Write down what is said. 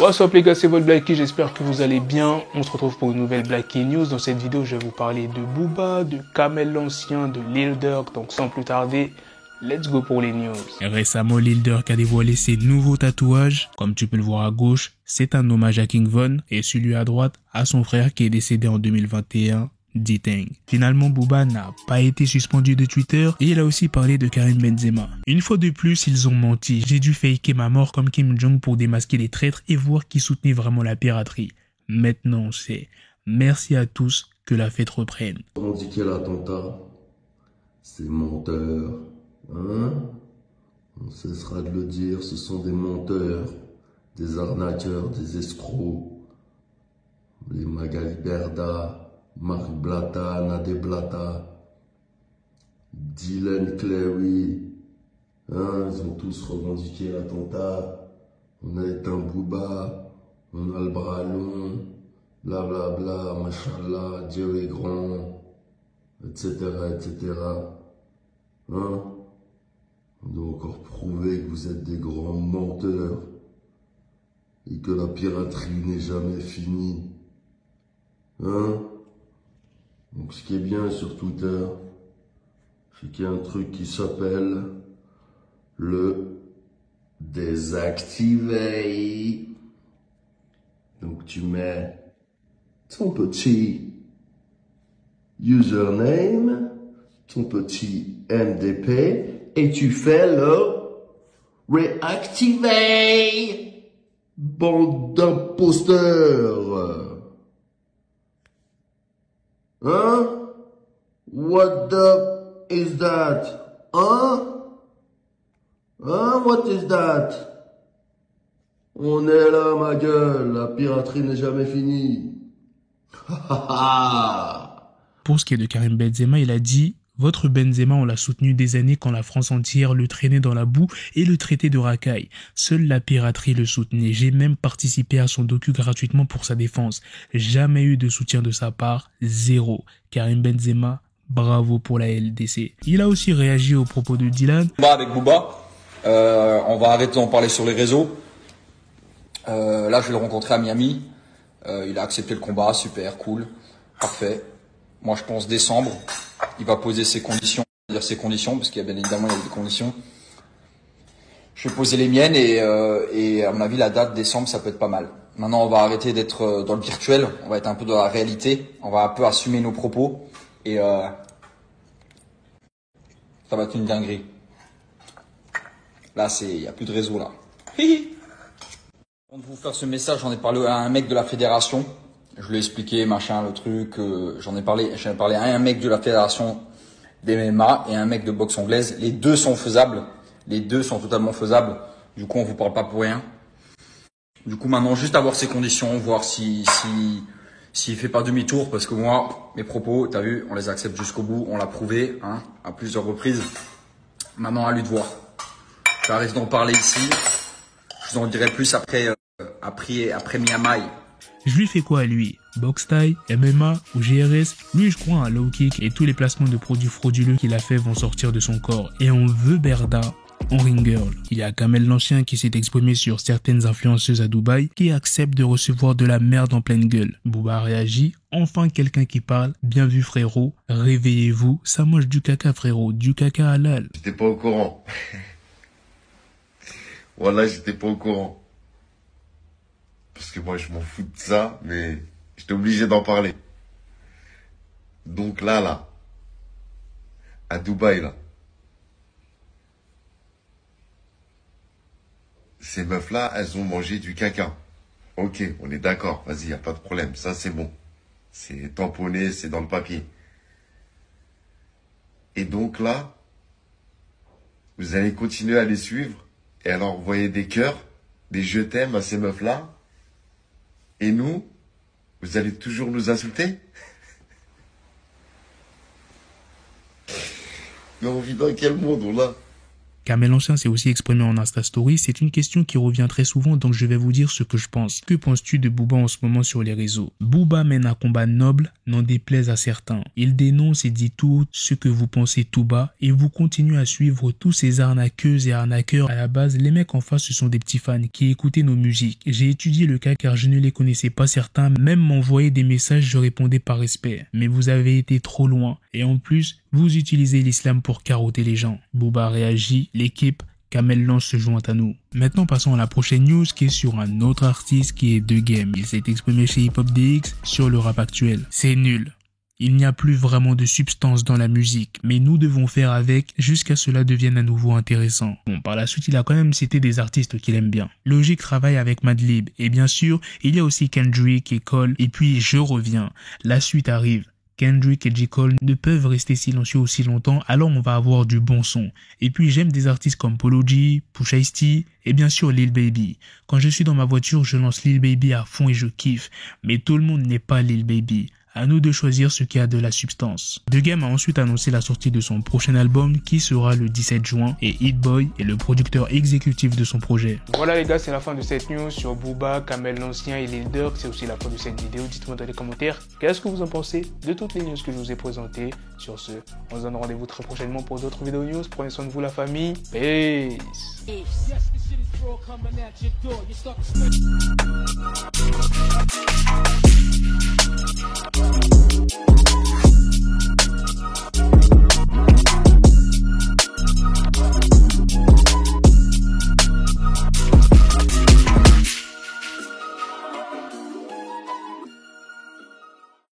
What's up les gars, c'est votre Blackie, j'espère que vous allez bien. On se retrouve pour une nouvelle Blackie News. Dans cette vidéo, je vais vous parler de Booba, de Kamel l'Ancien, de Lil Durk. Donc sans plus tarder, let's go pour les news. Récemment, Lil Durk a dévoilé ses nouveaux tatouages. Comme tu peux le voir à gauche, c'est un hommage à King Von et celui à droite à son frère qui est décédé en 2021. D-Tang. Finalement, Booba n'a pas été suspendu de Twitter et il a aussi parlé de Karim Benzema. Une fois de plus, ils ont menti. J'ai dû faker ma mort comme Kim Jong pour démasquer les traîtres et voir qui soutenait vraiment la piraterie. Maintenant, c'est merci à tous, que la fête reprenne. Revendiquer l'attentat, c'est menteur, hein? On cessera de le dire, ce sont des menteurs, des arnaqueurs, des escrocs. Les Magali Berda, Marc Blata, Nadé Blata, Dylan Clary, hein, ils ont tous revendiqué l'attentat. On a éteint Booba, on a le bras long, blablabla, machallah, Dieu est grand, etc., etc. Hein? On doit encore prouver que vous êtes des grands menteurs et que la piraterie n'est jamais finie. Hein? Donc ce qui est bien sur Twitter, c'est qu'il y a un truc qui s'appelle le désactiver. Donc tu mets ton petit username, ton petit MDP et tu fais le reactiver. Bande d'imposteurs. Hein? What the is that? Hein? Hein? What is that? On est là, ma gueule. La piraterie n'est jamais finie. Pour ce qui est de Karim Benzema, il a dit « Votre Benzema, on l'a soutenu des années quand la France entière le traînait dans la boue et le traitait de racaille. Seule la piraterie le soutenait. J'ai même participé à son docu gratuitement pour sa défense. Jamais eu de soutien de sa part. Zéro. Karim Benzema, bravo pour la LDC. » Il a aussi réagi aux propos de Dylan. Avec Booba, on va arrêter d'en parler sur les réseaux. Là, je vais le rencontrer à Miami. Il a accepté le combat, super, cool, parfait. Moi, je pense décembre. Il va poser ses conditions, parce qu'il y a bien évidemment il y a des conditions. Je vais poser les miennes et à mon avis la date décembre ça peut être pas mal. Maintenant on va arrêter d'être dans le virtuel, on va être un peu dans la réalité, on va un peu assumer nos propos et ça va être une dinguerie. Là il y a plus de réseau là. Avant de vous faire ce message, j'en ai parlé à un mec de la fédération. Je lui ai expliqué, machin, le truc, j'en ai parlé à un mec de la fédération d'MMA et un mec de boxe anglaise. Les deux sont faisables. Les deux sont totalement faisables. Du coup, on vous parle pas pour rien. Du coup, maintenant, juste avoir ces conditions, voir s'il fait pas demi-tour, parce que moi, mes propos, t'as vu, on les accepte jusqu'au bout, on l'a prouvé, hein, à plusieurs reprises. Maintenant, à lui de voir. J'arrête d'en parler ici. Je vous en dirai plus après Miami. Je lui fais quoi à lui? Box Thai, MMA ou GRS? Lui, je crois un low kick et tous les placements de produits frauduleux qu'il a fait vont sortir de son corps. Et on veut Berda en ring girl. Il y a Kamel l'Ancien qui s'est exprimé sur certaines influenceuses à Dubaï qui acceptent de recevoir de la merde en pleine gueule. Booba réagit. Enfin quelqu'un qui parle. Bien vu frérot. Réveillez-vous. Ça mange du caca frérot. Du caca halal. J'étais pas au courant. Voilà, j'étais pas au courant. Parce que moi, je m'en fous de ça, mais j'étais obligé d'en parler. Donc là, à Dubaï, là, ces meufs-là, elles ont mangé du caca. Ok, on est d'accord, vas-y, y a pas de problème, ça c'est bon. C'est tamponné, c'est dans le papier. Et donc là, vous allez continuer à les suivre et à leur envoyer des cœurs, des je t'aime à ces meufs-là. Et nous, vous allez toujours nous insulter? Mais on vit dans quel monde, on l'a? Kamel Ancien s'est aussi exprimé en Insta Story. C'est une question qui revient très souvent, donc je vais vous dire ce que je pense. Que penses-tu de Booba en ce moment sur les réseaux? Booba mène un combat noble, n'en déplaise à certains. Il dénonce et dit tout ce que vous pensez tout bas et vous continuez à suivre tous ces arnaqueuses et arnaqueurs. À la base, les mecs en face, ce sont des petits fans qui écoutaient nos musiques. J'ai étudié le cas car je ne les connaissais pas. Certains même m'envoyaient des messages, je répondais par respect. Mais vous avez été trop loin. Et en plus, vous utilisez l'islam pour carotter les gens. Booba réagit, l'équipe Kamel Lance se joint à nous. Maintenant, passons à la prochaine news qui est sur un autre artiste qui est The Game. Il s'est exprimé chez Hip Hop DX sur le rap actuel. C'est nul. Il n'y a plus vraiment de substance dans la musique, mais nous devons faire avec jusqu'à ce que cela devienne à nouveau intéressant. Bon, par la suite, il a quand même cité des artistes qu'il aime bien. Logic travaille avec Madlib, et bien sûr, il y a aussi Kendrick et Cole, et puis je reviens. La suite arrive. Kendrick et J. Cole ne peuvent rester silencieux aussi longtemps, alors on va avoir du bon son. Et puis j'aime des artistes comme Polo G, Pusha T et bien sûr Lil Baby. Quand je suis dans ma voiture, je lance Lil Baby à fond et je kiffe. Mais tout le monde n'est pas Lil Baby. À nous de choisir ce qui a de la substance. The Game a ensuite annoncé la sortie de son prochain album qui sera le 17 juin et Hit Boy est le producteur exécutif de son projet. Voilà les gars, c'est la fin de cette news sur Booba, Kamel L'Ancien et Lil Durk. C'est aussi la fin de cette vidéo. Dites-moi dans les commentaires qu'est-ce que vous en pensez de toutes les news que je vous ai présentées. Sur ce, on se donne rendez-vous très prochainement pour d'autres vidéos news. Prenez soin de vous la famille. Peace.